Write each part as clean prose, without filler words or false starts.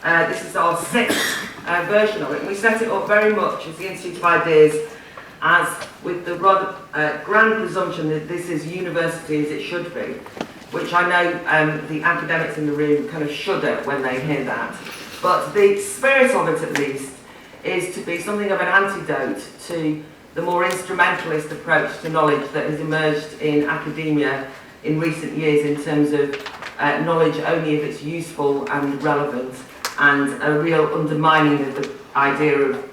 This is our sixth version of it, and we set it up very much as the Institute of Ideas, as with the rather grand presumption that this is university as it should be, which I know the academics in the room kind of shudder when they hear that. But the spirit of it, at least, is to be something of an antidote to the more instrumentalist approach to knowledge that has emerged in academia in recent years in terms of knowledge only if it's useful and relevant, and a real undermining of the idea of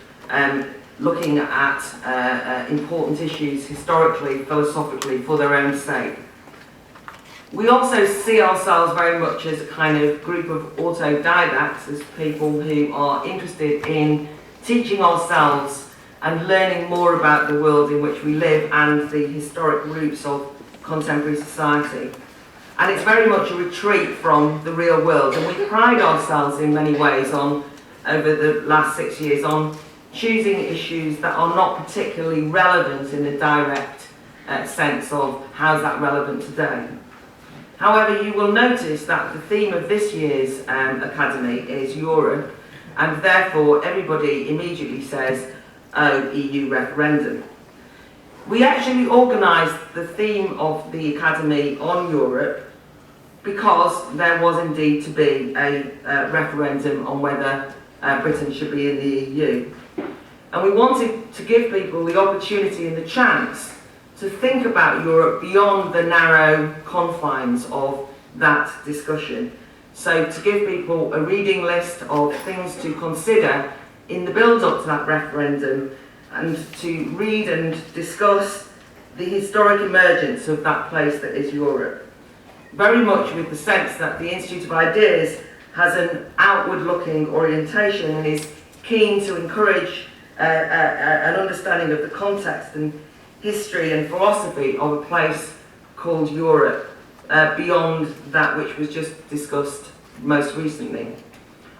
looking at important issues historically, philosophically, for their own sake. We also see ourselves very much as a kind of group of autodidacts, as people who are interested in teaching ourselves and learning more about the world in which we live and the historic roots of contemporary society. And it's very much a retreat from the real world, and we pride ourselves in many ways on, over the last 6 years, on choosing issues that are not particularly relevant in the direct sense of how's that relevant today. However, you will notice that the theme of this year's Academy is Europe, and therefore everybody immediately says, oh, EU referendum. We actually organised the theme of the Academy on Europe because there was indeed to be a referendum on whether Britain should be in the EU. And we wanted to give people the opportunity and the chance to think about Europe beyond the narrow confines of that discussion. So to give people a reading list of things to consider in the build-up to that referendum, and to read and discuss the historic emergence of that place that is Europe. Very much with the sense that the Institute of Ideas has an outward-looking orientation and is keen to encourage an understanding of the context and history and philosophy of a place called Europe, beyond that which was just discussed most recently.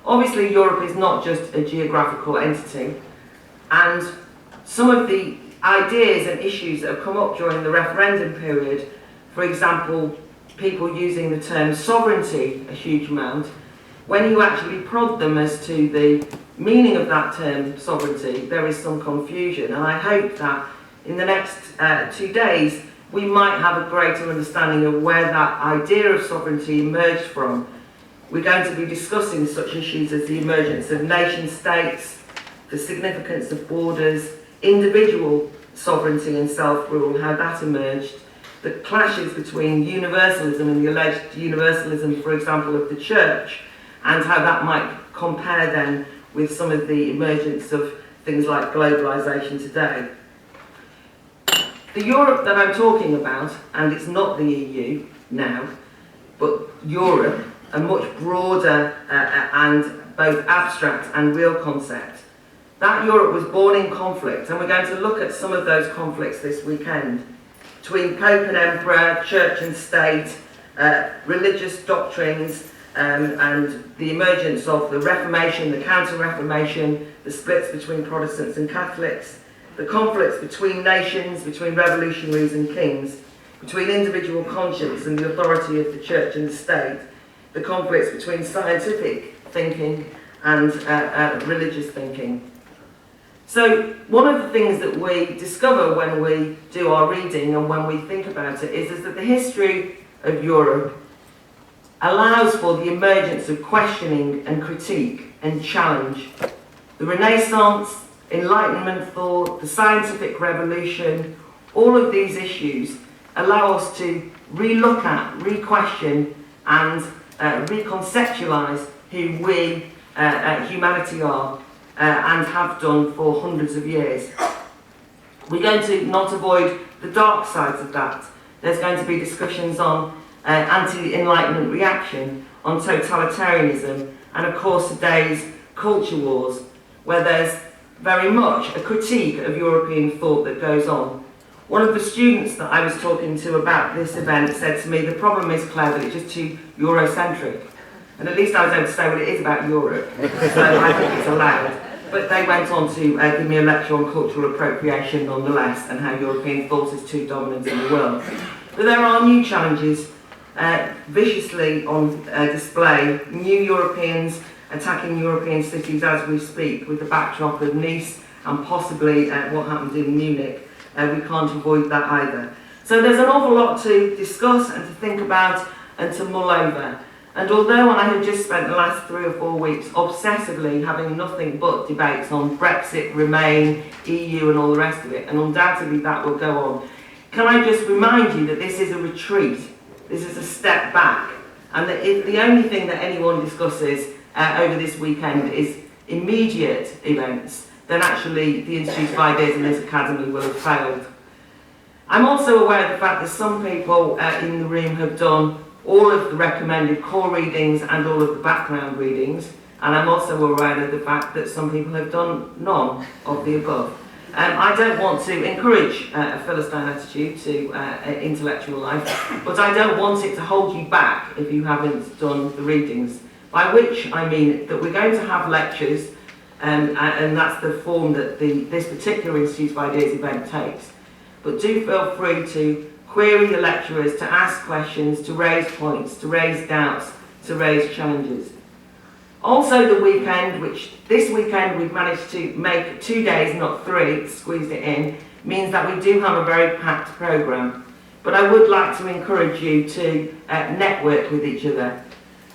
Obviously, Europe is not just a geographical entity, and some of the ideas and issues that have come up during the referendum period, for example, people using the term sovereignty a huge amount, when you actually prod them as to the meaning of that term sovereignty, there is some confusion, and I hope that in the next 2 days we might have a greater understanding of where that idea of sovereignty emerged from. We're going to be discussing such issues as the emergence of nation states, the significance of borders, individual sovereignty and self-rule, how that emerged, the clashes between universalism and the alleged universalism, for example, of the church, and how that might compare then with some of the emergence of things like globalization today. The Europe that I'm talking about, and it's not the EU now, but Europe, a much broader and both abstract and real concept. That Europe was born in conflict, and we're going to look at some of those conflicts this weekend, between Pope and Emperor, church and state, religious doctrines, and the emergence of the Reformation, the Counter-Reformation, the splits between Protestants and Catholics, the conflicts between nations, between revolutionaries and kings, between individual conscience and the authority of the church and the state, the conflicts between scientific thinking and religious thinking. So one of the things that we discover when we do our reading and when we think about it is that the history of Europe allows for the emergence of questioning and critique and challenge. The Renaissance, Enlightenment thought, the scientific revolution, all of these issues allow us to re-look at, re-question and reconceptualise who we, humanity, are and have done for hundreds of years. We're going to not avoid the dark sides of that. There's going to be discussions on anti-Enlightenment reaction, on totalitarianism, and of course today's culture wars, where there's very much a critique of European thought that goes on. One of the students that I was talking to about this event said to me, the problem is, Claire, that it's just too Eurocentric. And at least I was able to say, well, it is about Europe, so I think it's allowed. But they went on to give me a lecture on cultural appropriation nonetheless, and how European thought is too dominant in the world. But there are new challenges viciously on display, new Europeans attacking European cities as we speak, with the backdrop of Nice and possibly what happened in Munich. We can't avoid that either. So there's an awful lot to discuss and to think about and to mull over. And although I have just spent the last 3 or 4 weeks obsessively having nothing but debates on Brexit, Remain, EU and all the rest of it, and undoubtedly that will go on, can I just remind you that this is a retreat, this is a step back, and that if the only thing that anyone discusses over this weekend is immediate events, then actually the Institute's 5 years in this academy will have failed. I'm also aware of the fact that some people in the room have done all of the recommended core readings and all of the background readings, and I'm also aware of the fact that some people have done none of the above. I don't want to encourage a Philistine attitude to intellectual life, but I don't want it to hold you back if you haven't done the readings, by which I mean that we're going to have lectures, and that's the form that this particular Institute of Ideas event takes. But do feel free to query the lecturers, to ask questions, to raise points, to raise doubts, to raise challenges. Also the weekend, which this weekend we've managed to make 2 days, not 3, squeezed it in, means that we do have a very packed programme. But I would like to encourage you to network with each other.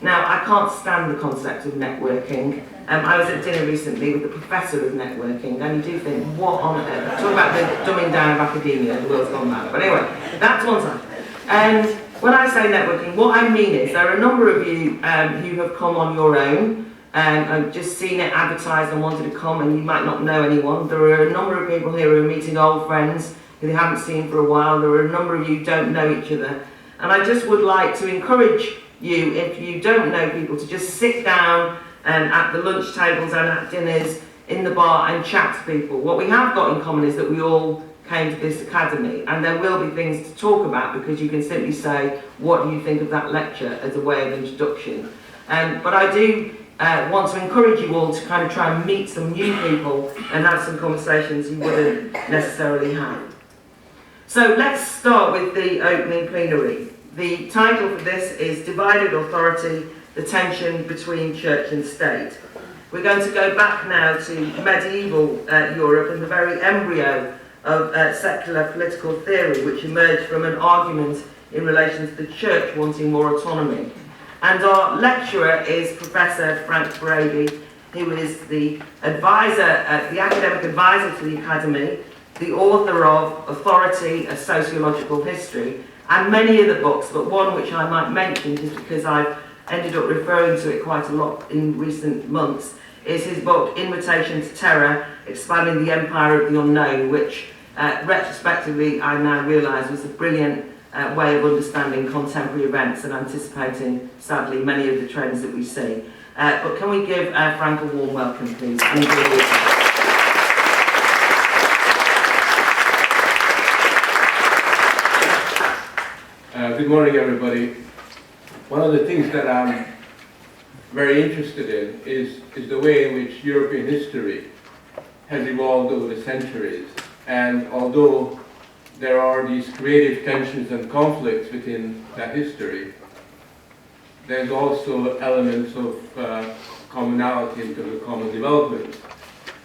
Now, I can't stand the concept of networking. I was at dinner recently with the Professor of Networking, and you do think, what on earth? Talk about the dumbing down of academia, the world's gone mad. But anyway, that's one side. And when I say networking, what I mean is there are a number of you who have come on your own, and just seen it advertised and wanted to come, and you might not know anyone. There are a number of people here who are meeting old friends who they haven't seen for a while. There are a number of you who don't know each other. And I just would like to encourage you, if you don't know people, to just sit down at the lunch tables and at dinners in the bar and chat to people. What we have got in common is that we all came to this academy, and there will be things to talk about, because you can simply say, what do you think of that lecture, as a way of introduction. But I do want to encourage you all to kind of try and meet some new people and have some conversations you wouldn't necessarily have. So let's start with the opening plenary. The title for this is Divided Authority, the Tension Between Church and State. We're going to go back now to medieval Europe and the very embryo of secular political theory, which emerged from an argument in relation to the church wanting more autonomy. And our lecturer is Professor Frank Furedi, who is the advisor, the academic advisor to the Academy, the author of Authority, A Sociological History, and many other books, but one which I might mention, just because I've ended up referring to it quite a lot in recent months, is his book Invitation to Terror, Expanding the Empire of the Unknown, which retrospectively I now realise was a brilliant way of understanding contemporary events and anticipating, sadly, many of the trends that we see. But can we give Frank a warm welcome, please? Good morning, everybody. One of the things that I'm very interested in is the way in which European history has evolved over the centuries. And although there are these creative tensions and conflicts within that history, there's also elements of commonality in terms of common development.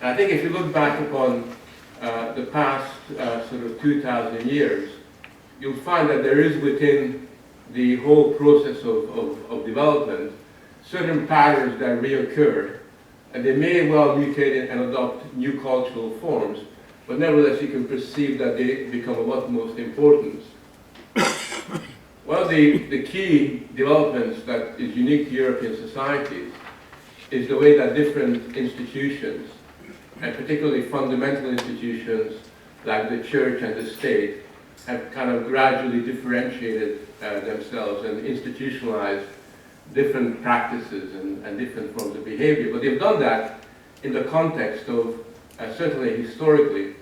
And I think if you look back upon the past sort of 2,000 years, you'll find that there is within the whole process of development certain patterns that reoccur, and they may well mutate and adopt new cultural forms, but nevertheless you can perceive that they become of utmost importance. One of the key developments that is unique to European societies is the way that different institutions, and particularly fundamental institutions like the church and the state, have kind of gradually differentiated themselves and institutionalized different practices and different forms of behavior. But they've done that in the context of, certainly historically,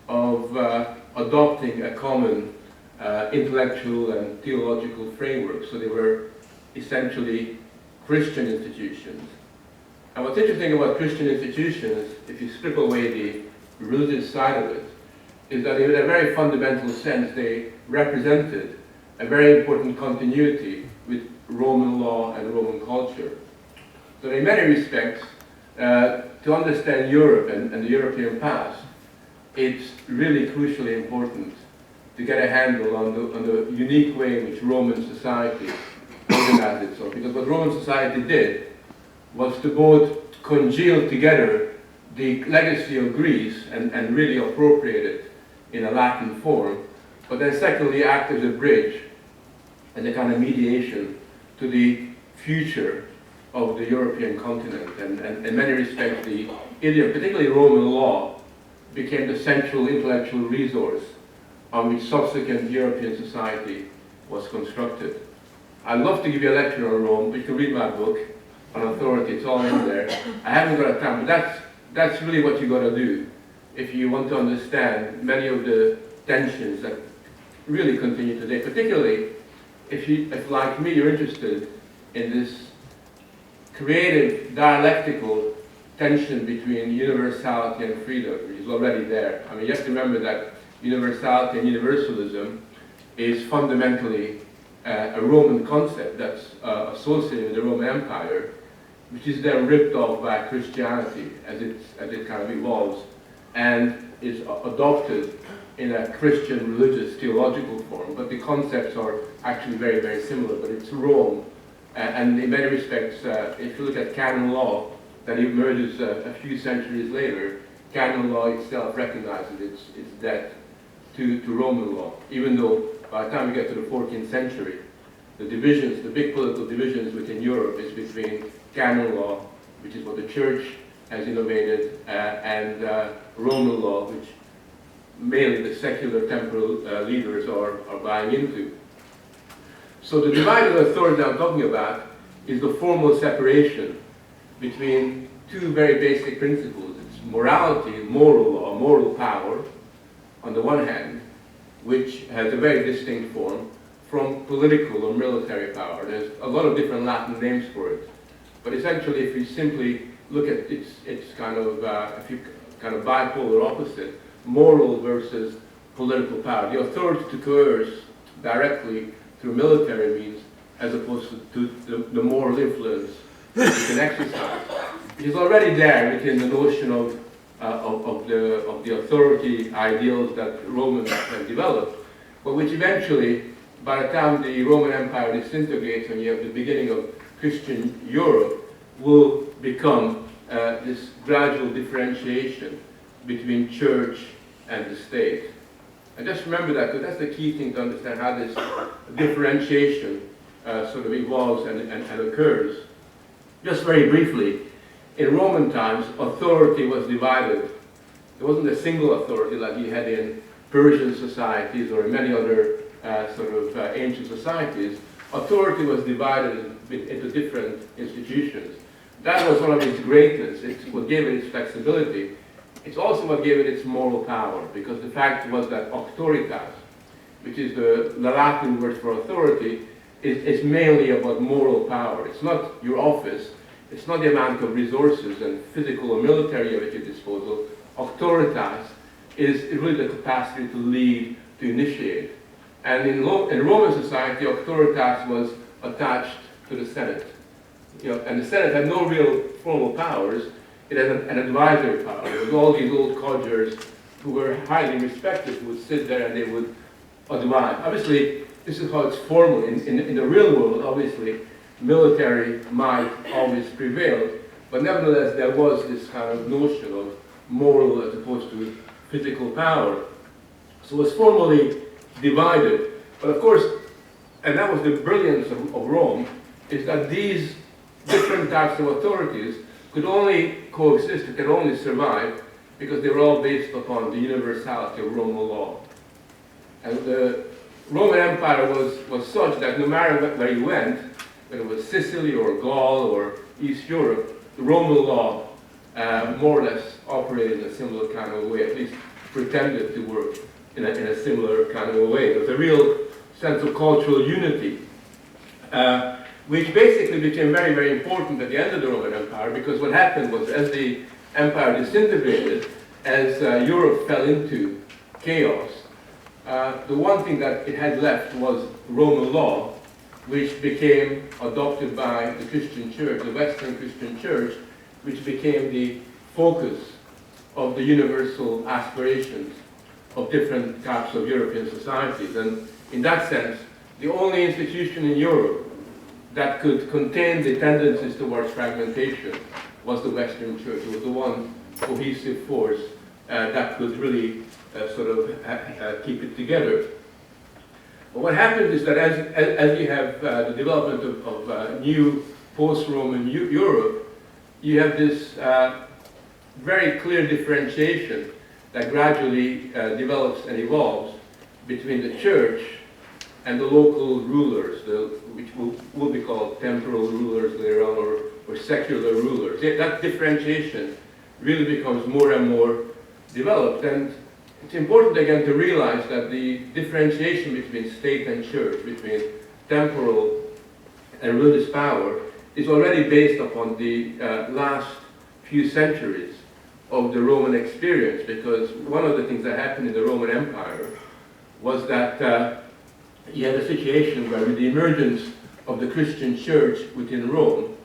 of adopting a common intellectual and theological framework. So they were essentially Christian institutions. And what's interesting about Christian institutions, if you strip away the religious side of it, is that in a very fundamental sense they represented a very important continuity with Roman law and Roman culture. So in many respects, to understand Europe and the European past, it's really crucially important to get a handle on the unique way in which Roman society organized itself. Because what Roman society did was to both congeal together the legacy of Greece and really appropriate it in a Latin form, but then secondly act as a bridge and a kind of mediation to the future of the European continent. And in many respects, the idiom, particularly Roman law, became the central intellectual resource on which subsequent European society was constructed. I'd love to give you a lecture on Rome, but you can read my book on authority, it's all in there. I haven't got time, but that's really what you got to do if you want to understand many of the tensions that really continue today, particularly if like me, you're interested in this creative dialectical tension between universality and freedom, which is already there. I mean, you have to remember that universality and universalism is fundamentally a Roman concept that's associated with the Roman Empire, which is then ripped off by Christianity as it kind of evolves and is adopted in a Christian religious theological form. But the concepts are actually very, very similar. But it's Rome, and in many respects, if you look at canon law that emerges a few centuries later, canon law itself recognizes its debt to Roman law, even though by the time we get to the 14th century, the divisions, the big political divisions within Europe is between canon law, which is what the church has innovated, and Roman law, which mainly the secular temporal leaders are buying into. So the divided authority I'm talking about is the formal separation between two very basic principles. It's morality, moral law, moral power, on the one hand, which has a very distinct form, from political or military power. There's a lot of different Latin names for it. But essentially, if you simply look at its kind of, if you kind of bipolar opposite, moral versus political power. The authority to coerce directly through military means, as opposed to the moral influence you can exercise. It is already there within the notion of the authority ideals that Romans have developed, but which eventually, by the time the Roman Empire disintegrates and you have the beginning of Christian Europe, will become this gradual differentiation between church and the state. And just remember that, because that's the key thing to understand how this differentiation sort of evolves and occurs. Just very briefly, in Roman times, authority was divided. There wasn't a single authority like you had in Persian societies or in many other ancient societies. Authority was divided into different institutions. That was one of its greatness. It's what gave it its flexibility. It's also what gave it its moral power, because the fact was that auctoritas, which is the Latin word for authority, is mainly about moral power. It's not your office. It's not the amount of resources and physical or military at your disposal. Auctoritas is really the capacity to lead, to initiate. And in Roman society, auctoritas was attached to the Senate. And the Senate had no real formal powers. It had an advisory power. There was all these old codgers who were highly respected, who would sit there and they would advise. Obviously, this is how it's formal. In the real world, obviously, military might always prevailed, but nevertheless, there was this kind of notion of moral as opposed to physical power. So it was formally divided. But of course, and that was the brilliance of Rome, is that these different types of authorities could only coexist, could only survive, because they were all based upon the universality of Roman law. And the Roman Empire was such that no matter where you went, whether it was Sicily or Gaul or East Europe, the Roman law more or less operated in a similar kind of way, at least pretended to work in a similar kind of a way. There was a real sense of cultural unity, which basically became very, very important at the end of the Roman Empire, because what happened was, as the empire disintegrated, as Europe fell into chaos, the one thing that it had left was Roman law, which became adopted by the Christian church, the Western Christian church, which became the focus of the universal aspirations of different types of European societies. And in that sense, the only institution in Europe that could contain the tendencies towards fragmentation was the Western church. It was the one cohesive force that could really keep it together. But what happened is that as you have the development of new post-Roman Europe, you have this very clear differentiation that gradually develops and evolves between the church and the local rulers, which will be called temporal rulers later on, or secular rulers. That differentiation really becomes more and more developed. And it's important again to realize that the differentiation between state and church, between temporal and religious power, is already based upon the last few centuries of the Roman experience, because one of the things that happened in the Roman Empire was that you had a situation where, with the emergence of the Christian church within Rome,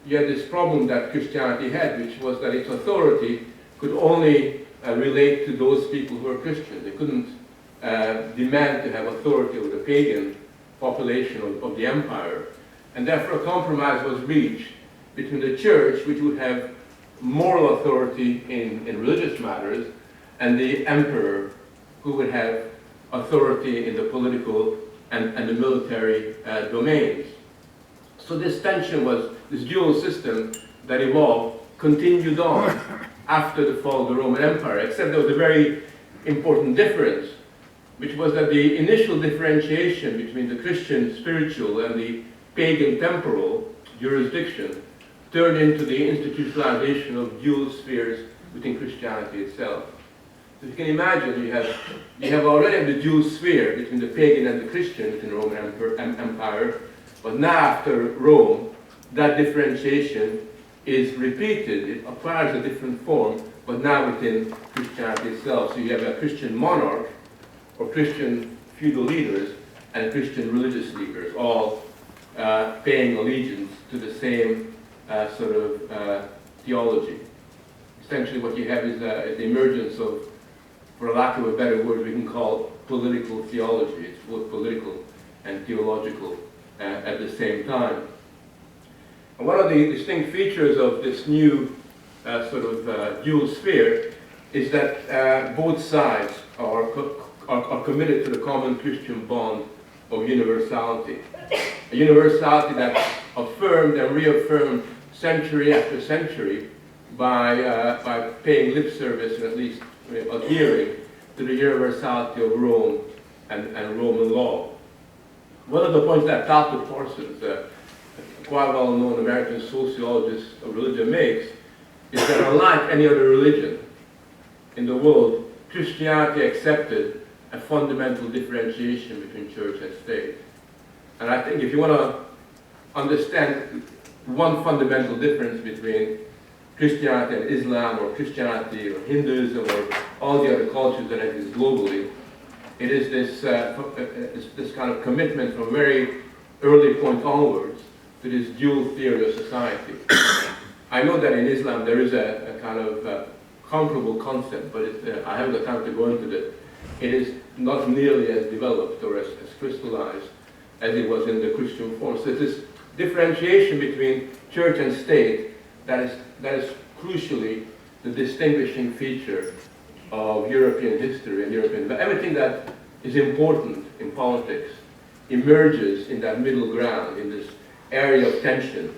you had this problem that Christianity had, which was that its authority could only relate to those people who are Christian. They couldn't demand to have authority over the pagan population of the empire. And therefore a compromise was reached between the church, which would have moral authority in religious matters, and the emperor, who would have authority in the political and the military domains. So this tension was, this dual system that evolved, continued on after the fall of the Roman Empire, except there was a very important difference, which was that the initial differentiation between the Christian spiritual and the pagan temporal jurisdiction turned into the institutionalization of dual spheres within Christianity itself. So you can imagine you have already the dual sphere between the pagan and the Christian within the Roman Empire, but now after Rome, that differentiation is repeated. It acquires a different form, but now within Christianity itself. So you have a Christian monarch, or Christian feudal leaders, and Christian religious leaders, all paying allegiance to the same theology. Essentially what you have is the emergence of, for lack of a better word, we can call political theology. It's both political and theological at the same time. And one of the distinct features of this new dual sphere is that both sides are committed to the common Christian bond of universality. A universality that's affirmed and reaffirmed century after century by paying lip service, or at least adhering to the universality of Rome and Roman law. One of the points that Talcott Parsons, a quite well-known American sociologist of religion, makes is that unlike any other religion in the world, Christianity accepted a fundamental differentiation between church and state. And I think if you want to understand one fundamental difference between Christianity and Islam, or Christianity or Hinduism, or all the other cultures that exist globally, it is this kind of commitment from very early point onwards to this dual theory of society. I know that in Islam there is a kind of comparable concept, but I haven't got time to go into it. It is not nearly as developed or as crystallized as it was in the Christian form. So it's this differentiation between church and state that is crucially the distinguishing feature of European history and European. Everything that is important in politics emerges in that middle ground, in this area of tension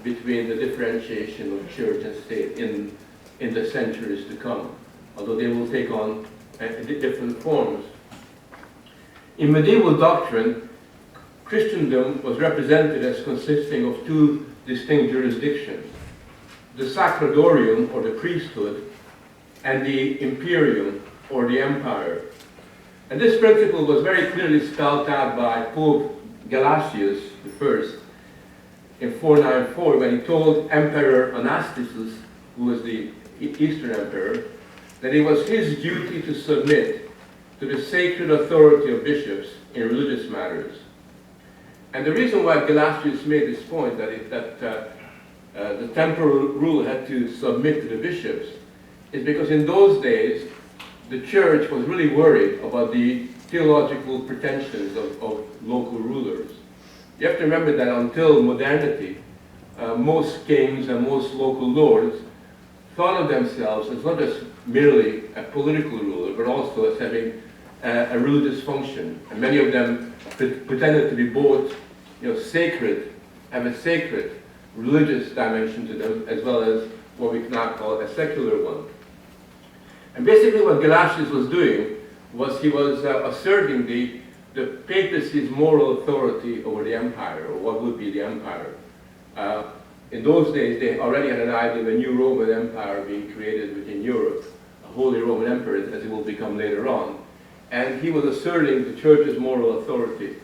between the differentiation of church and state in the centuries to come, although they will take on different forms. In medieval doctrine, Christendom was represented as consisting of two distinct jurisdictions: the sacerdorium, or the priesthood, and the imperium, or the empire. And this principle was very clearly spelled out by Pope Gelasius I in 494, when he told Emperor Anastasis, who was the Eastern emperor, that it was his duty to submit to the sacred authority of bishops in religious matters. And the reason why Gelasius made this point, that the temporal rule had to submit to the bishops, is because in those days, the church was really worried about the theological pretensions of local rulers. You have to remember that until modernity, most kings and most local lords thought of themselves as not just merely a political ruler, but also as having a religious function. And many of them pretended to be both, sacred, have a sacred religious dimension to them, as well as what we now call a secular one. And basically what Gelasius was doing was he was asserting the papacy's moral authority over the empire, or what would be the empire. In those days, they already had an idea of a new Roman Empire being created within Europe, a Holy Roman Emperor, as it will become later on. And he was asserting the church's moral authority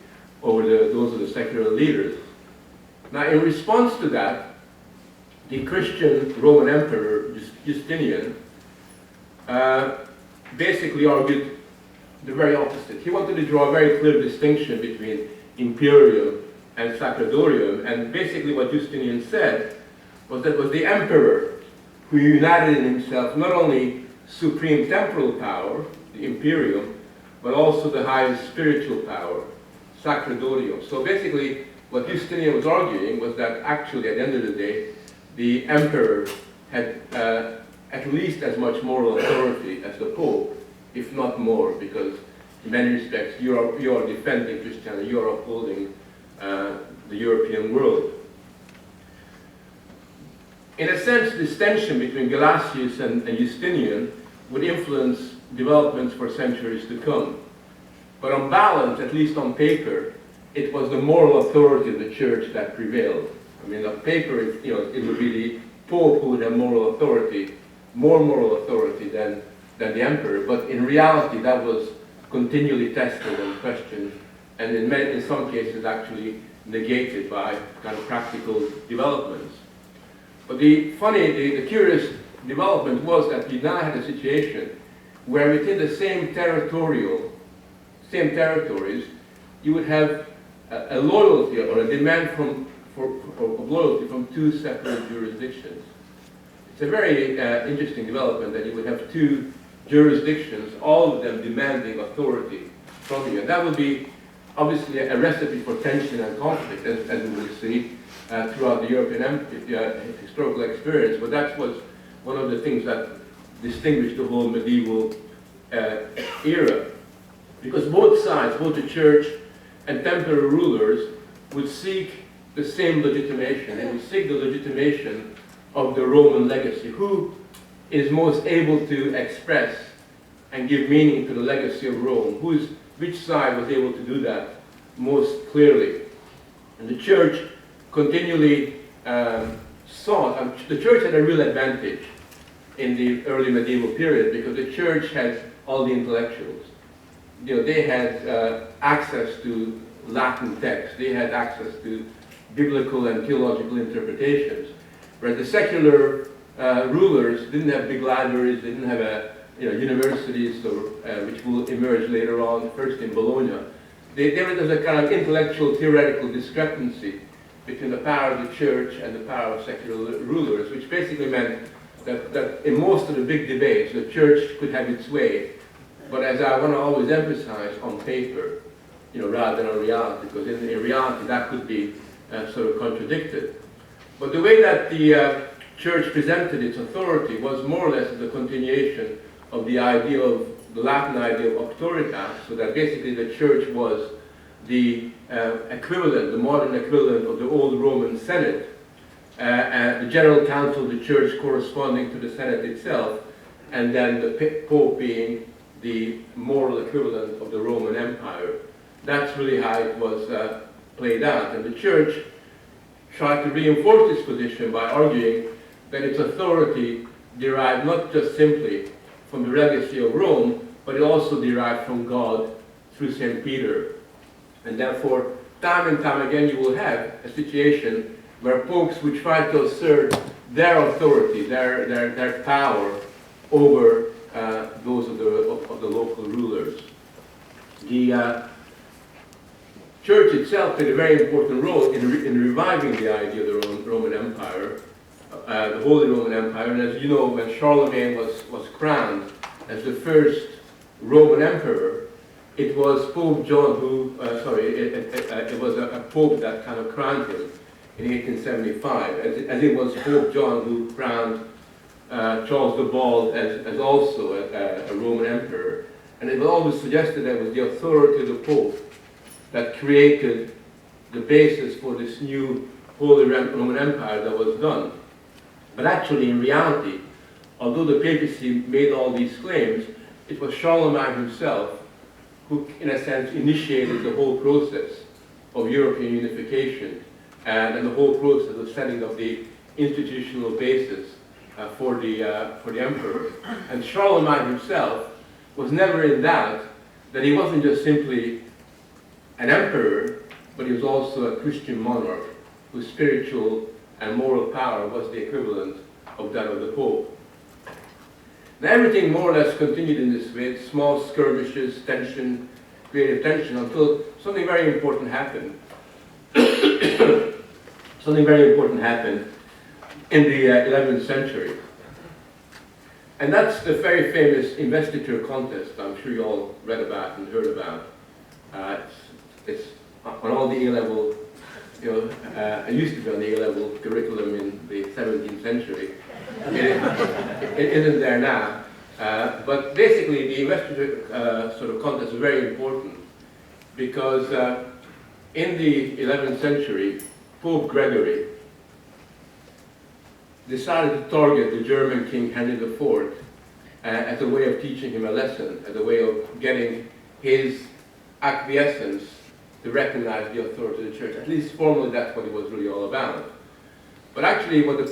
over those of the secular leaders. Now, in response to that, the Christian Roman Emperor, Justinian, basically argued the very opposite. He wanted to draw a very clear distinction between imperium and sacerdorium, and basically what Justinian said was that it was the emperor who united in himself not only supreme temporal power, the imperium, but also the highest spiritual power, sacerdorium. So basically what Justinian was arguing was that actually at the end of the day, the emperor had at least as much moral authority as the Pope, if not more, because in many respects you are defending Christianity, you are upholding the European world. In a sense, this tension between Gelasius and Justinian would influence developments for centuries to come. But on balance, at least on paper, it was the moral authority of the church that prevailed. I mean, on paper, it would be the Pope who would have moral authority, more moral authority than the emperor. But in reality, that was continually tested and questioned, and in some cases actually negated by kind of practical developments. But the curious development was that we now had a situation where within the same territories, you would have a loyalty or a demand of loyalty from two separate jurisdictions. It's a very interesting development that you would have two jurisdictions, all of them demanding authority from you. And that would be obviously a recipe for tension and conflict, as we will see throughout the European historical experience. But that was one of the things that distinguished the whole medieval era. Because both sides, both the church and temporal rulers, would seek the same legitimation. They would seek the legitimation of the Roman legacy. Who is most able to express and give meaning to the legacy of Rome? Which side was able to do that most clearly? And the church continually sought, and the church had a real advantage in the early medieval period because the church had all the intellectuals. They had access to Latin texts, they had access to biblical and theological interpretations, whereas the secular rulers didn't have big libraries, they didn't have universities, which will emerge later on, first in Bologna. There was a kind of intellectual, theoretical discrepancy between the power of the church and the power of secular rulers, which basically meant that in most of the big debates, the church could have its way, but as I want to always emphasize, on paper, rather than on reality, because in reality that could be sort of contradicted. But the way that the church presented its authority was more or less the continuation of the idea of the Latin idea of auctoritas, so that basically the church was the equivalent, the modern equivalent of the old Roman Senate, the general council of the church corresponding to the Senate itself, and then the Pope being the moral equivalent of the Roman Empire. That's really how it was played out. And the church tried to reinforce this position by arguing that its authority derived not just simply from the legacy of Rome, but it also derived from God through St. Peter. And therefore, time and time again, you will have a situation where popes would try to assert their authority, their power over those of the local rulers. The church itself played a very important role in reviving the idea of the Roman Empire, the Holy Roman Empire. And as you know, when Charlemagne was crowned as the first Roman emperor, it was Pope John who, it was a pope that kind of crowned him in 1875, as it was Pope John who crowned Charles the Bald as also a Roman emperor. And it was always suggested that it was the authority of the Pope that created the basis for this new Holy Roman Empire that was done. But actually, in reality, although the papacy made all these claims, it was Charlemagne himself who, in a sense, initiated the whole process of European unification and the whole process of setting up the institutional basis for the emperor. And Charlemagne himself was never in doubt that he wasn't just simply an emperor, but he was also a Christian monarch whose spiritual and moral power was the equivalent of that of the Pope. Now everything more or less continued in this way, small skirmishes, tension, creative tension, until something very important happened. Something very important happened in the 11th century. And that's the very famous investiture contest I'm sure you all read about and heard about. It's on all the A-level, it used to be on the A-level curriculum in the 17th century. It isn't there now. But basically the investiture sort of contest is very important because in the 11th century, Pope Gregory decided to target the German King Henry IV as a way of teaching him a lesson, as a way of getting his acquiescence to recognize the authority of the church. At least formally, that's what it was really all about. But actually, what the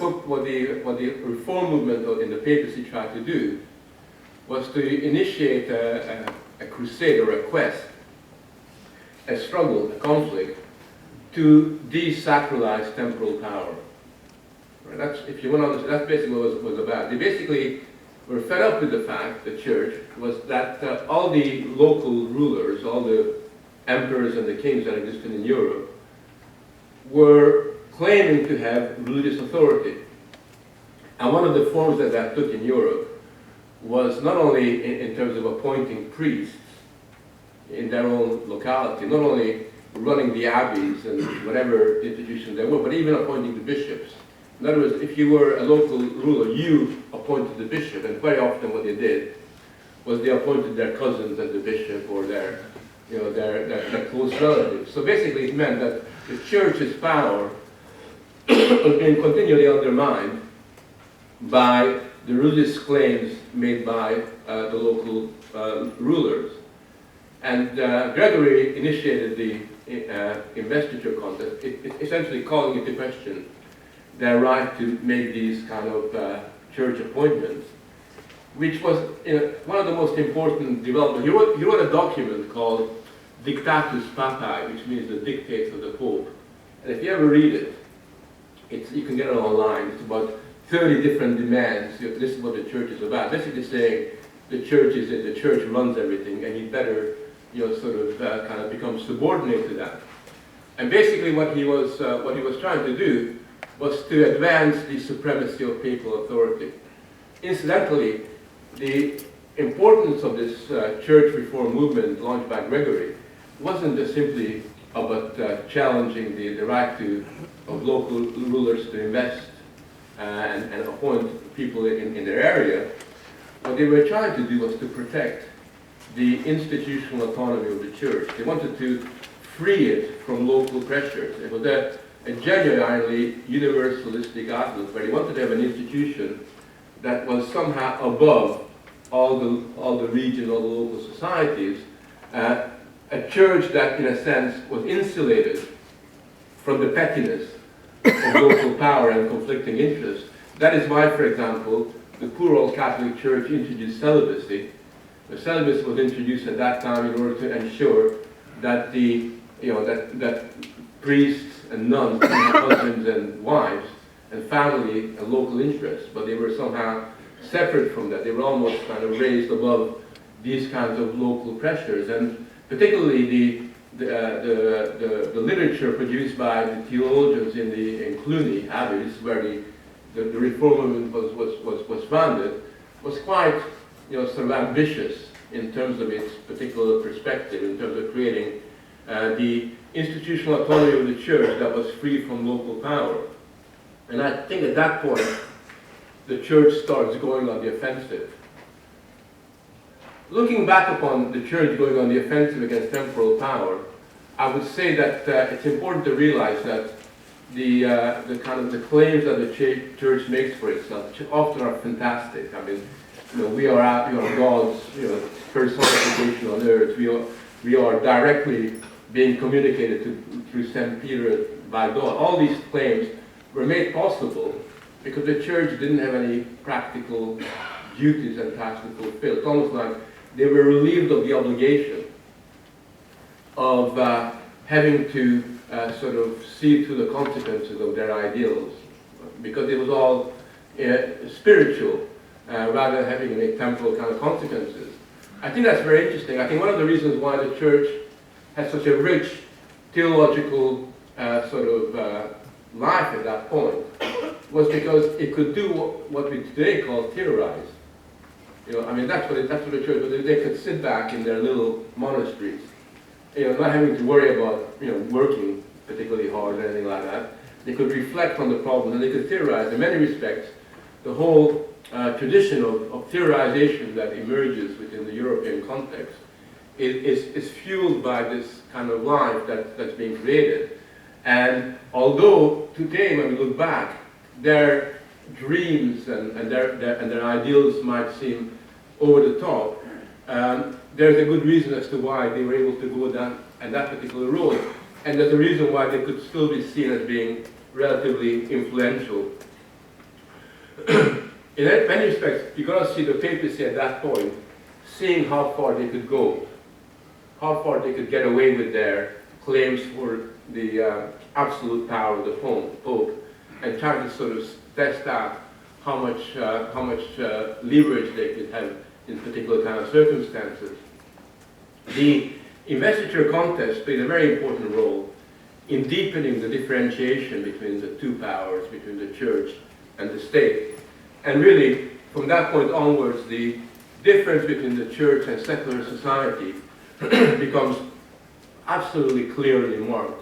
reform movement in the papacy tried to do was to initiate a crusade or a quest, a struggle, a conflict, to desacralize temporal power. Right? That's, if you want to understand, that's basically what it was about. They basically were fed up with the fact, the church, was that all the local rulers, all the emperors and the kings that existed in Europe, were claiming to have religious authority. And one of the forms that that took in Europe was not only in terms of appointing priests in their own locality, not only running the abbeys and whatever institutions there were, but even appointing the bishops. In other words, if you were a local ruler, you appointed the bishop, and very often what they did was they appointed their cousins as the bishop or their close relatives. So basically it meant that the church's power was being continually undermined by the religious claims made by the local rulers. And Gregory initiated the investiture contest, essentially calling into question their right to make these kind of church appointments, which was one of the most important developments. He wrote a document called Dictatus Papae, which means the dictates of the Pope. And if you ever read it, you can get it online. It's about 30 different demands. This is what the church is about. Basically saying the church runs everything, and you better kind of become subordinate to that. And basically what he was trying to do was to advance the supremacy of papal authority. Incidentally, the importance of this church reform movement launched by Gregory wasn't just simply about challenging the right of local rulers to invest and appoint people in their area. What they were trying to do was to protect the institutional autonomy of the church. They wanted to free it from local pressures. It was a genuinely universalistic outlook where they wanted to have an institution that was somehow above all the region, all the local societies, a church that, in a sense, was insulated from the pettiness of local power and conflicting interests. That is why, for example, the poor old Catholic Church introduced celibacy. The celibacy was introduced at that time in order to ensure that that priests and nuns had husbands and wives and family and local interests, but they were somehow separate from that. They were almost kind of raised above these kinds of local pressures, and particularly the literature produced by the theologians in Cluny Abbey, this is where the Reform movement was founded, was quite, sort of ambitious in terms of its particular perspective, in terms of creating the institutional autonomy of the church that was free from local power. And I think at that point, the church starts going on the offensive. Looking back upon the church going on the offensive against temporal power, I would say that it's important to realize that the claims that the church makes for itself often are fantastic. I mean, we are God's personification on earth. We are directly being communicated through St. Peter by God. All these claims were made possible because the church didn't have any practical duties and tasks to fulfill. It's almost like they were relieved of the obligation of having to sort of see through the consequences of their ideals, because it was all spiritual rather than having any temporal kind of consequences. I think that's very interesting. I think one of the reasons why the church has such a rich theological life at that point was because it could do what we today call theorize. That's what the church was. They could sit back in their little monasteries, not having to worry about, working particularly hard or anything like that. They could reflect on the problems and they could theorize. In many respects, the whole tradition of theorization that emerges within the European context is fueled by this kind of life that's being created. And although today, when we look back, their dreams and their ideals might seem over the top, there's a good reason as to why they were able to go down that particular road. And there's a reason why they could still be seen as being relatively influential. In many respects, you've got to see the papacy at that point, seeing how far they could go, how far they could get away with their claims for the absolute power of the Pope, and trying to sort of test out how much leverage they could have in particular kind of circumstances. The investiture contest played a very important role in deepening the differentiation between the two powers, between the church and the state. And really, from that point onwards, the difference between the church and secular society becomes absolutely clearly marked.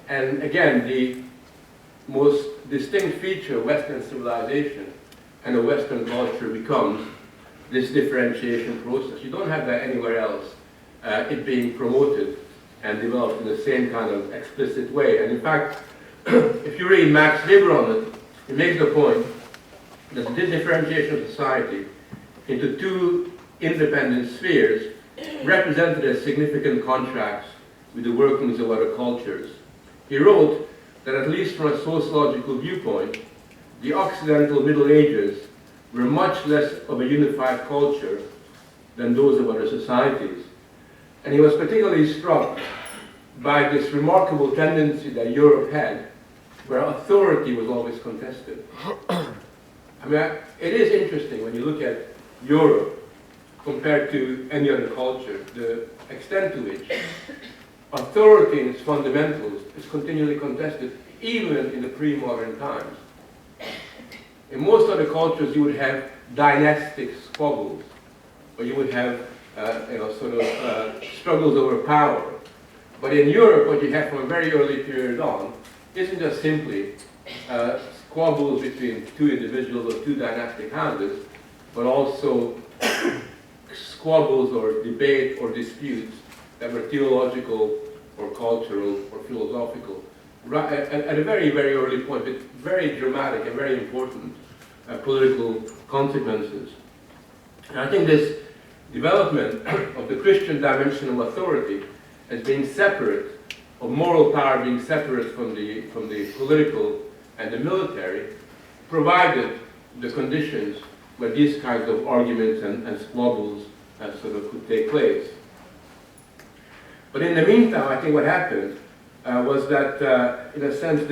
And again, the most distinct feature of Western civilization and of Western culture becomes this differentiation process. You don't have that anywhere else, it being promoted and developed in the same kind of explicit way. And in fact, if you read Max Weber on it, he makes the point that the differentiation of society into two independent spheres represented as significant contrasts with the workings of other cultures. He wrote that at least from a sociological viewpoint, the Occidental Middle Ages were much less of a unified culture than those of other societies. And he was particularly struck by this remarkable tendency that Europe had, where authority was always contested. I mean, it is interesting when you look at Europe compared to any other culture, the extent to which authority in its fundamentals is continually contested, even in the pre-modern times. In most other cultures, you would have dynastic squabbles, or you would have struggles over power. But in Europe, what you have from a very early period on isn't just simply squabbles between two individuals or two dynastic houses, but also squabbles or debate or disputes that were theological or cultural or philosophical, at a very, very early point, with very dramatic and very important political consequences. And I think this development of the Christian dimension of authority as being separate, of moral power being separate from the political and the military, provided the conditions where these kinds of arguments and squabbles could take place. But in the meantime, I think what happened was that, in a sense,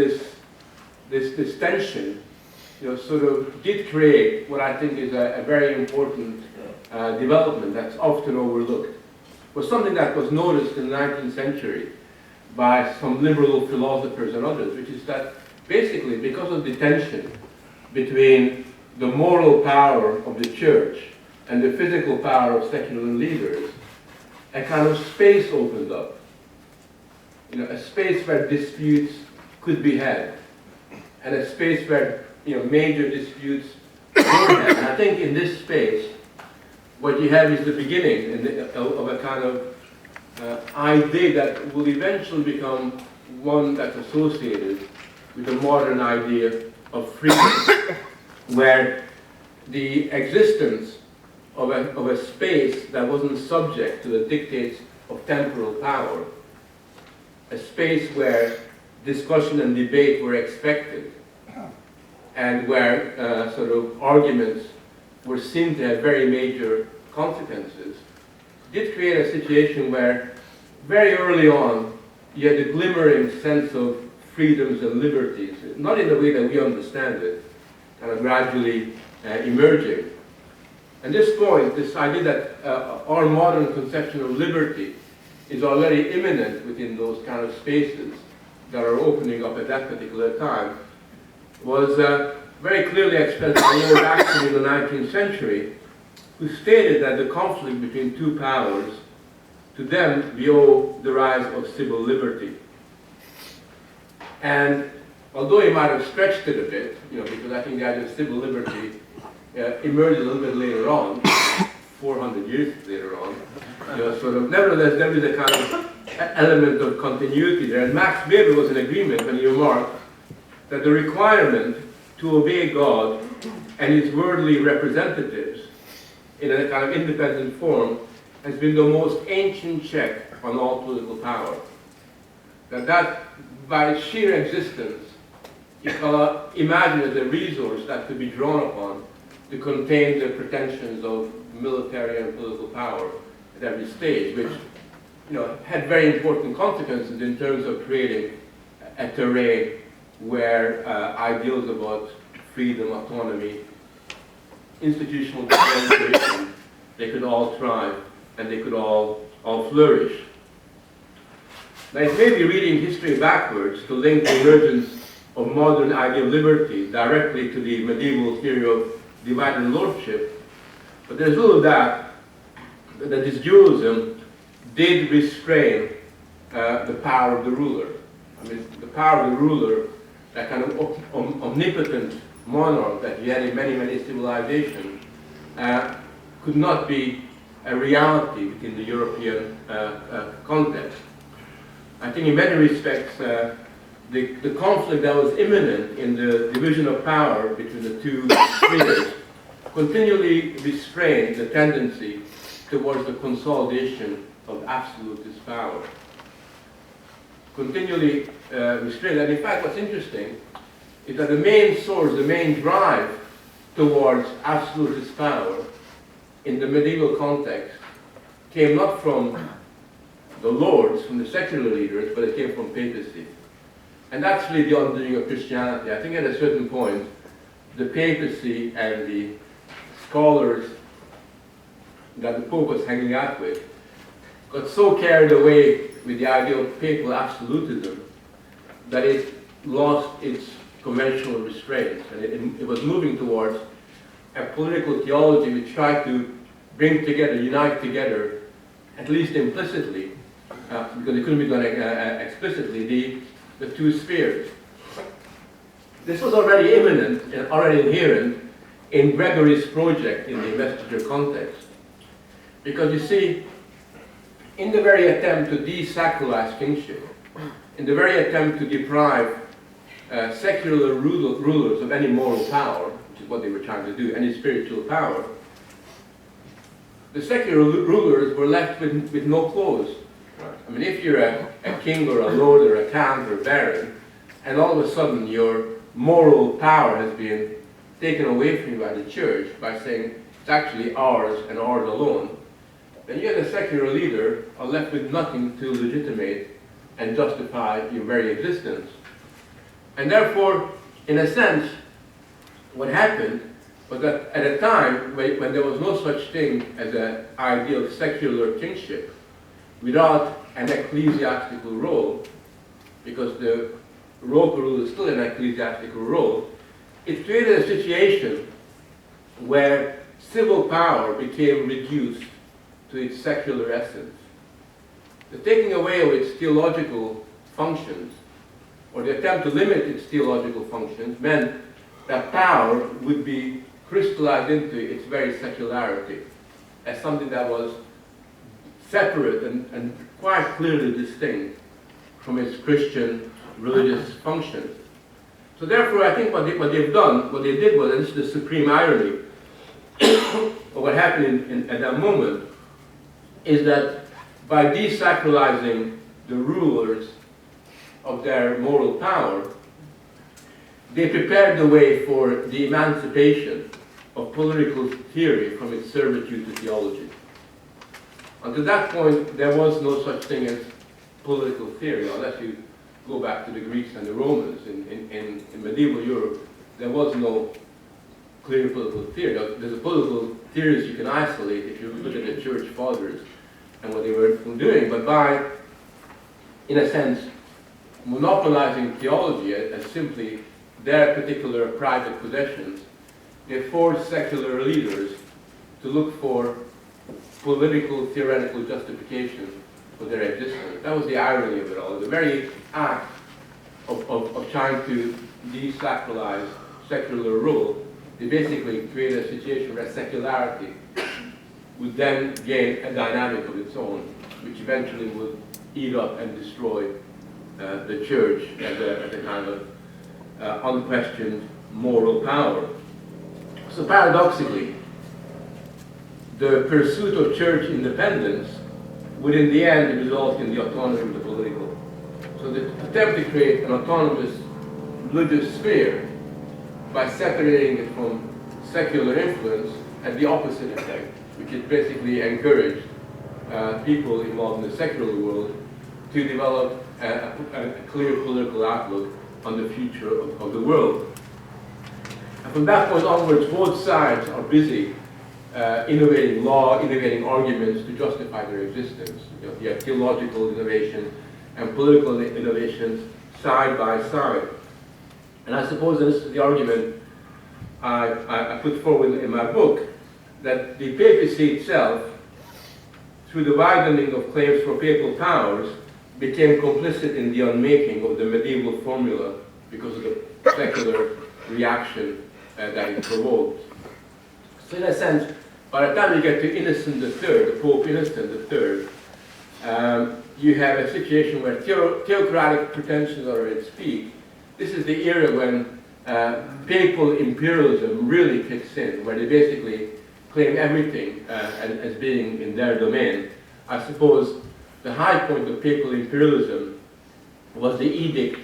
this tension, did create what I think is a very important development that's often overlooked. It was something that was noticed in the 19th century by some liberal philosophers and others, which is that basically because of the tension between the moral power of the church and the physical power of secular leaders, a kind of space opened up. A space where disputes could be had, and a space where major disputes were had. And I think in this space, what you have is the beginning of a kind of idea that will eventually become one that's associated with the modern idea of freedom, where the existence of a space that wasn't subject to the dictates of temporal power, a space where discussion and debate were expected, and where sort of arguments were seen to have very major consequences, did create a situation where very early on you had a glimmering sense of freedoms and liberties, not in the way that we understand it, kind of gradually emerging. And this point, this idea that our modern conception of liberty is already imminent within those kind of spaces that are opening up at that particular time, was very clearly expressed by Lord Acton in the 19th century, who stated that the conflict between two powers, to them, we owe the rise of civil liberty. And although he might have stretched it a bit, because I think the idea of civil liberty emerged a little bit later on, 400 years later on, nevertheless, there is a kind of element of continuity there. And Max Weber was in agreement when he remarked that the requirement to obey God and his worldly representatives in a kind of independent form has been the most ancient check on all political power. That by its sheer existence, you cannot imagine as a resource that could be drawn upon to contain the pretensions of military and political power at every stage, which had very important consequences in terms of creating a terrain where ideals about freedom, autonomy, institutional differentiation, they could all thrive and they could all flourish. Now, it may be reading history backwards to link the emergence of modern idea of liberty directly to the medieval theory of divided lordship, but there's little doubt that this dualism did restrain the power of the ruler. I mean, the power of the ruler, that kind of omnipotent monarch that you had in many, many civilizations, could not be a reality within the European context. I think in many respects, the conflict that was imminent in the division of power between the two spheres continually restrained the tendency towards the consolidation of absolutist power. Continually restrained. And in fact, what's interesting is that the main source, the main drive towards absolutist power in the medieval context came not from the lords, from the secular leaders, but it came from papacy. And that's really the undoing of Christianity. I think at a certain point, the papacy and the scholars that the Pope was hanging out with got so carried away with the idea of papal absolutism that it lost its conventional restraints, and it was moving towards a political theology which tried to bring together, unite together, at least implicitly, because it couldn't be done explicitly, the two spheres. This was already imminent and already inherent in Gregory's project in the investiture context. Because you see, in the very attempt to desacralize kingship, in the very attempt to deprive secular rulers of any moral power, which is what they were trying to do, any spiritual power, the secular rulers were left with no clothes. I mean, if you're a king or a lord or a count or a baron, and all of a sudden your moral power has been taken away from you by the church by saying it's actually ours and ours alone, then you as a secular leader are left with nothing to legitimate and justify your very existence. And therefore, in a sense, what happened was that at a time when there was no such thing as an idea of secular kingship, without an ecclesiastical role, because the local rule is still an ecclesiastical role, it created a situation where civil power became reduced to its secular essence. The taking away of its theological functions, or the attempt to limit its theological functions, meant that power would be crystallized into its very secularity as something that was separate and quite clearly distinct from its Christian religious functions. So therefore, I think what they did was, and this is the supreme irony of what happened at that moment, is that by desacralizing the rulers of their moral power, they prepared the way for the emancipation of political theory from its servitude to theology. Until that point, there was no such thing as political theory, unless you go back to the Greeks and the Romans. In medieval Europe, there was no clear political theory. There's a political theories you can isolate if you look at the church fathers and what they were doing, but by, in a sense, monopolizing theology as simply their particular private possessions, they forced secular leaders to look for political, theoretical justification for their existence. That was the irony of it all. The very act of trying to desacralize secular rule, they basically created a situation where secularity would then gain a dynamic of its own, which eventually would eat up and destroy the church as a kind of unquestioned moral power. So paradoxically, the pursuit of church independence would in the end result in the autonomy of the political. So the attempt to create an autonomous religious sphere by separating it from secular influence had the opposite effect, which is basically encouraged people involved in the secular world to develop a clear political outlook on the future of the world. And from that point onwards, both sides are busy innovating law, innovating arguments to justify their existence. You have theological innovation and political innovations side by side. And I suppose this is the argument I put forward in my book, that the papacy itself, through the widening of claims for papal powers, became complicit in the unmaking of the medieval formula because of the secular reaction that it provoked. So in a sense, by the time you get to Innocent III, the Pope Innocent III, you have a situation where theocratic pretensions are at its peak. This is the era when papal imperialism really kicks in, where they basically claim everything as being in their domain. I suppose the high point of papal imperialism was the edict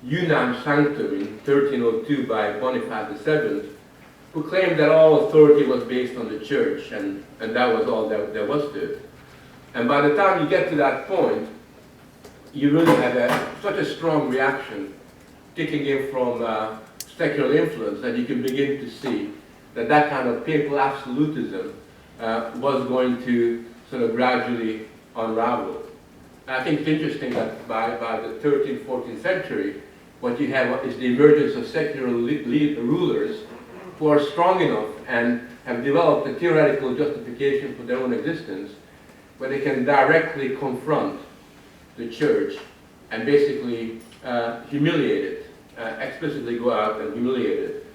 Unam Sanctum in 1302 by Boniface VII, who claimed that all authority was based on the church, and that was all there was to it. And by the time you get to that point, you really have such a strong reaction kicking in from secular influence that you can begin to see that kind of papal absolutism was going to sort of gradually unravel. And I think it's interesting that by the 13th, 14th century, what you have is the emergence of secular rulers who are strong enough and have developed a theoretical justification for their own existence, where they can directly confront the church and basically humiliate it, explicitly go out and humiliate it.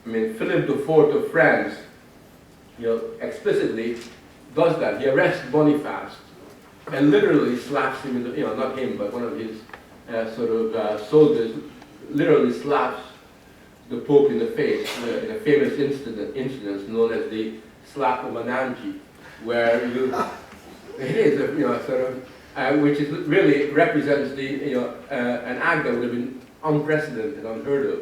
I mean, Philip IV of France, explicitly does that. He arrests Boniface and literally slaps him in the, not him, but one of his soldiers, literally slaps the Pope in the face in a famous incident known as the slap of Ananji, where it is which is really represents an act that would have been unprecedented, unheard of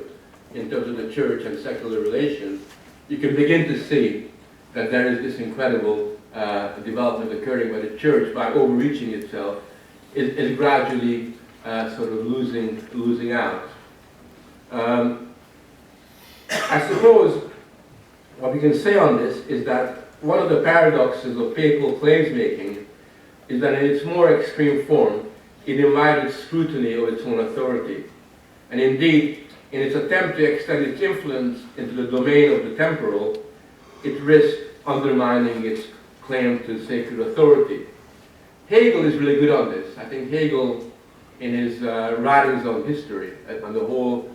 in terms of the church and secular relations. You can begin to see that there is this incredible development occurring where the church, by overreaching itself, is gradually sort of losing out. I suppose what we can say on this is that one of the paradoxes of papal claims making is that in its more extreme form, it invited scrutiny of its own authority. And indeed, in its attempt to extend its influence into the domain of the temporal, it risked undermining its claim to sacred authority. Hegel is really good on this. I think Hegel, in his writings on history, on the whole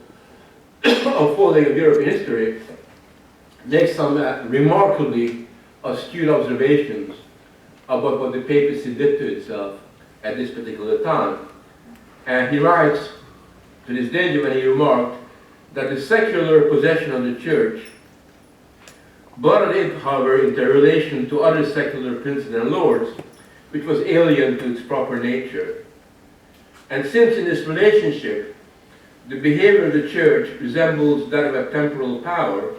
unfolding of European history, makes some remarkably astute observations about what the papacy did to itself at this particular time. And he writes to this danger when he remarked that the secular possession of the church brought it, however, into relation to other secular princes and lords, which was alien to its proper nature. And since in this relationship the behavior of the church resembles that of a temporal power,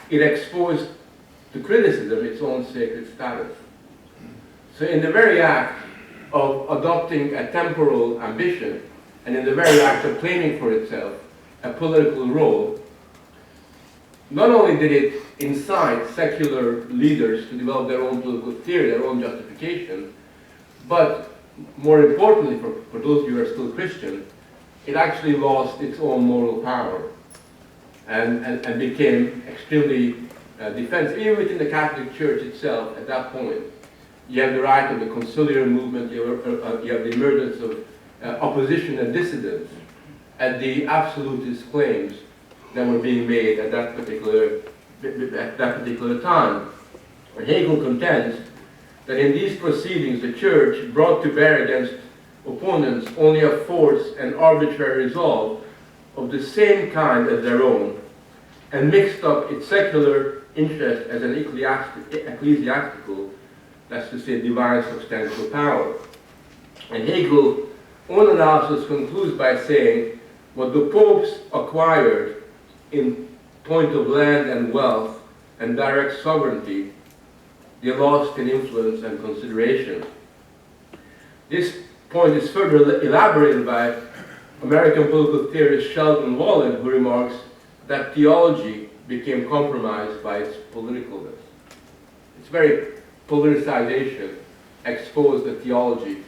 it exposed to criticism its own sacred status. So in the very act of adopting a temporal ambition, and in the very act of claiming for itself a political role, not only did it incite secular leaders to develop their own political theory, their own justification, but more importantly for those of you who are still Christian, it actually lost its own moral power and became extremely defensive. Even within the Catholic Church itself, at that point, you have the right of the conciliar movement, you have the emergence of opposition and dissidence at the absolutist claims that were being made at that particular time. Hegel contends that in these proceedings the Church brought to bear against opponents only a force and arbitrary resolve of the same kind as their own, and mixed up its secular interest as an ecclesiastical, that's to say, divine substantial power. And Hegel's own analysis concludes by saying, what the popes acquired in point of land and wealth and direct sovereignty, they lost in influence and consideration. This point is further elaborated by American political theorist Sheldon Wallen, who remarks that theology became compromised by its politicalness. Its very politicization exposed the theology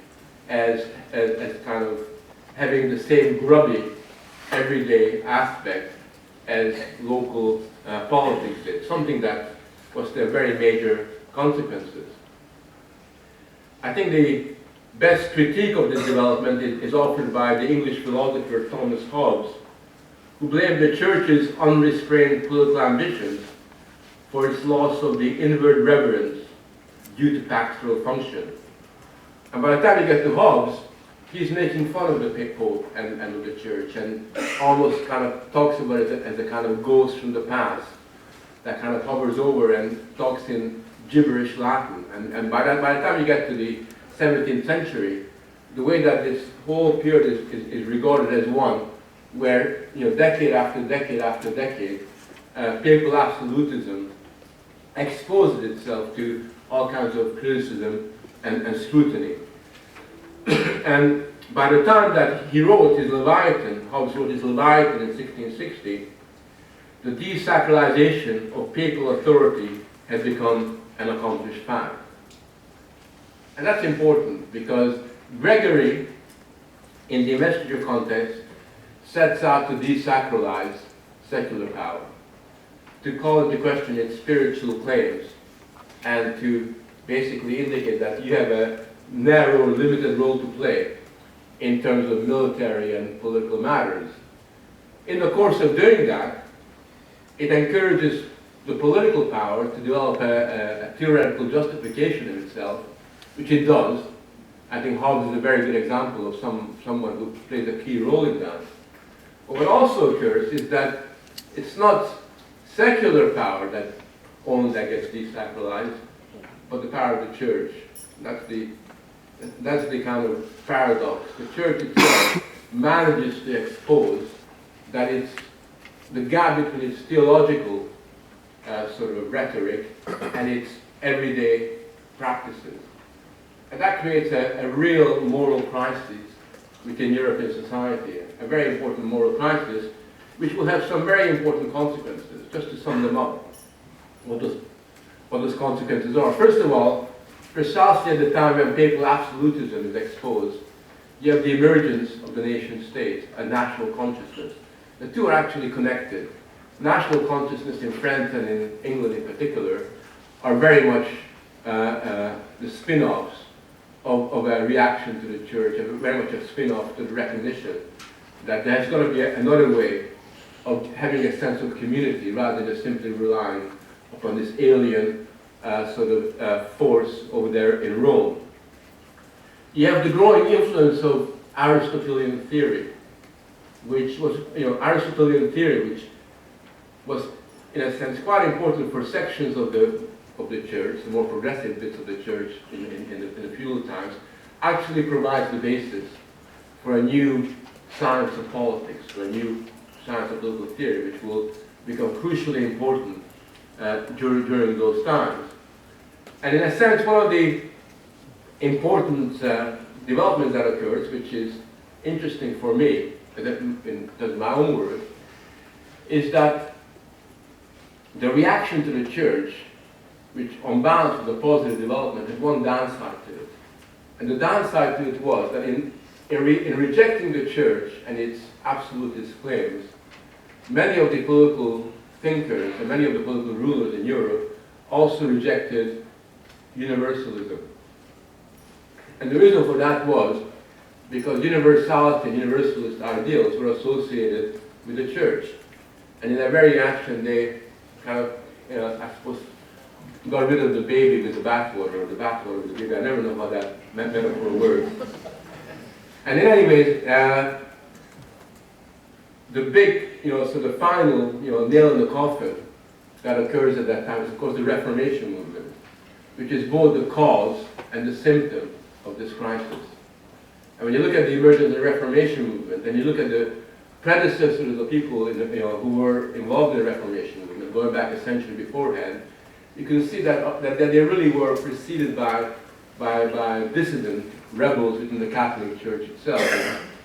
as kind of having the same grubby, everyday aspect as local politics did, something that was their very major consequences. I think the best critique of this development is offered by the English philosopher Thomas Hobbes, who blamed the Church's unrestrained political ambitions for its loss of the inward reverence due to pastoral function. And by the time you get to Hobbes, he's making fun of the Pope and of the Church, and almost kind of talks about it as a kind of ghost from the past that kind of hovers over and talks in gibberish Latin. And by the time you get to the 17th century, the way that this whole period is regarded as one where, decade after decade after decade, papal absolutism exposes itself to all kinds of criticism and scrutiny. And by the time that he wrote his Leviathan, Hobbes wrote his Leviathan in 1660, the desacralization of papal authority had become an accomplished fact. And that's important because Gregory, in the investiture context, sets out to desacralize secular power, to call into question its spiritual claims, and to basically indicate that you have a narrow, limited role to play in terms of military and political matters. In the course of doing that, it encourages the political power to develop a theoretical justification of itself, which it does. I think Hobbes is a very good example of someone who plays a key role in that. But what also occurs is that it's not secular power that only that gets desacralized, but the power of the Church. That's the kind of paradox. The Church itself manages to expose that it's the gap between its theological sort of rhetoric and its everyday practices. And that creates a real moral crisis within European society, a very important moral crisis, which will have some very important consequences. Just to sum them up, what those consequences are. First of all, precisely at the time when papal absolutism is exposed, you have the emergence of the nation state and national consciousness. The two are actually connected. National consciousness in France and in England in particular are very much the spin-offs of a reaction to the church, and very much a spin-off to the recognition that there's got to be another way of having a sense of community rather than just simply relying upon this alien force over there in Rome. You have the growing influence of Aristotelian theory, which was, Aristotelian theory, which was, in a sense, quite important for sections of the church, the more progressive bits of the church in the feudal times, actually provides the basis for a new science of politics, for a new science of political theory, which will become crucially important during those times. And in a sense, one of the important developments that occurs, which is interesting for me, in my own words, is that the reaction to the church, which on balance was a positive development, had one downside to it. And the downside to it was that in rejecting the church and its absolutist claims, many of the political thinkers and many of the political rulers in Europe also rejected universalism. And the reason for that was because universality and universalist ideals were associated with the church. And in that very action, they kind of, I suppose, got rid of the baby with the bathwater, or the bathwater with the baby. I never know how that metaphor works. And in any way, the big, the final, nail in the coffin that occurs at that time is, of course, the Reformation movement, which is both the cause and the symptom of this crisis. And when you look at the emergence of the Reformation movement, and you look at the predecessors of the people who were involved in the Reformation movement, going back a century beforehand, you can see that they really were preceded by dissident rebels within the Catholic Church itself.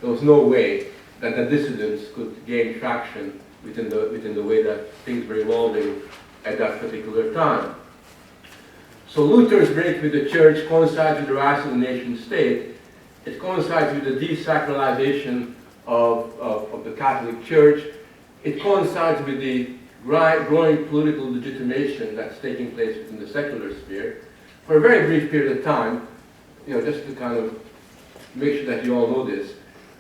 There was no way that the dissidents could gain traction within the way that things were evolving at that particular time. So Luther's break with the church coincides with the rise of the nation state. It coincides with the desacralization of the Catholic Church. It coincides with the growing political legitimation that's taking place within the secular sphere. For a very brief period of time, just to kind of make sure that you all know this,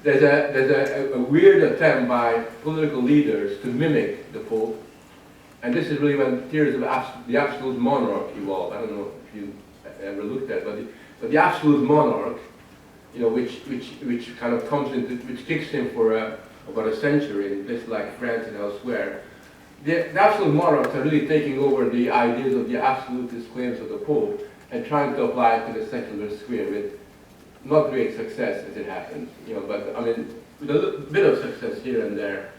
there's a weird attempt by political leaders to mimic the Pope. And this is really when theories of the absolute monarch evolved. I don't know if you ever looked at it, but the absolute monarch, which kind of which kicks in for about a century in places like France and elsewhere. The absolute monarchs are really taking over the ideas of the absolutist claims of the Pope and trying to apply it to the secular sphere with not great success as it happens, but I mean, with a bit of success here and there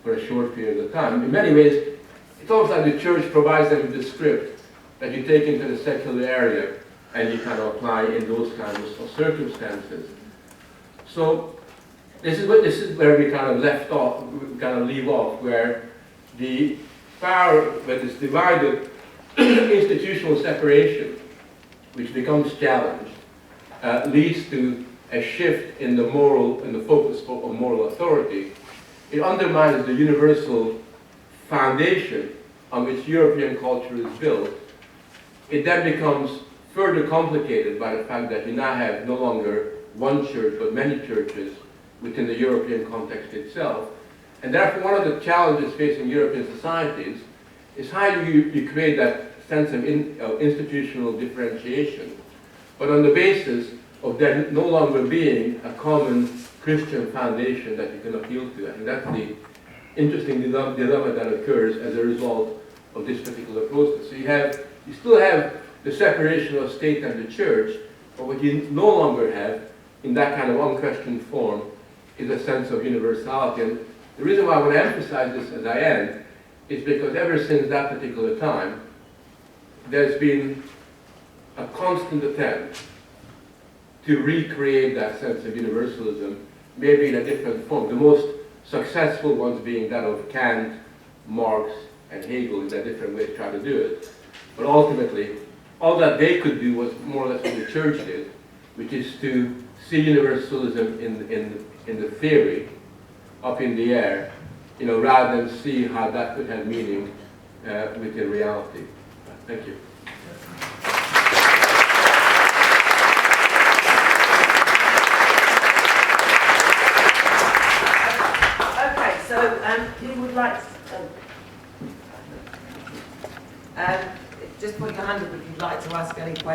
for a short period of time. In many ways, it's almost like the church provides them with the script that you take into the secular area and you kind of apply in those kinds of circumstances. So this is where we kind of leave off, where the power that is divided, institutional separation, which becomes challenged, leads to a shift in the focus of moral authority. It undermines the universal foundation on which European culture is built. It then becomes further complicated by the fact that we now have no longer one church but many churches within the European context itself. And therefore one of the challenges facing European societies is how do you create that sense of institutional differentiation, but on the basis of there no longer being a common Christian foundation that you can appeal to. And that's the interesting dilemma that occurs as a result of this particular process. So you still have the separation of state and the church, but what you no longer have in that kind of unquestioned form is a sense of universality. And the reason why I want to emphasize this as I end is because ever since that particular time, there's been a constant attempt to recreate that sense of universalism, maybe in a different form. The most successful ones being that of Kant, Marx, and Hegel in their different ways trying to do it. But ultimately, all that they could do was more or less what the church did, which is to see universalism in the theory, up in the air, you know, rather than see how that could have meaning within reality. Thank you. Okay, so who would like to, just put your hand up if you'd like to ask any questions.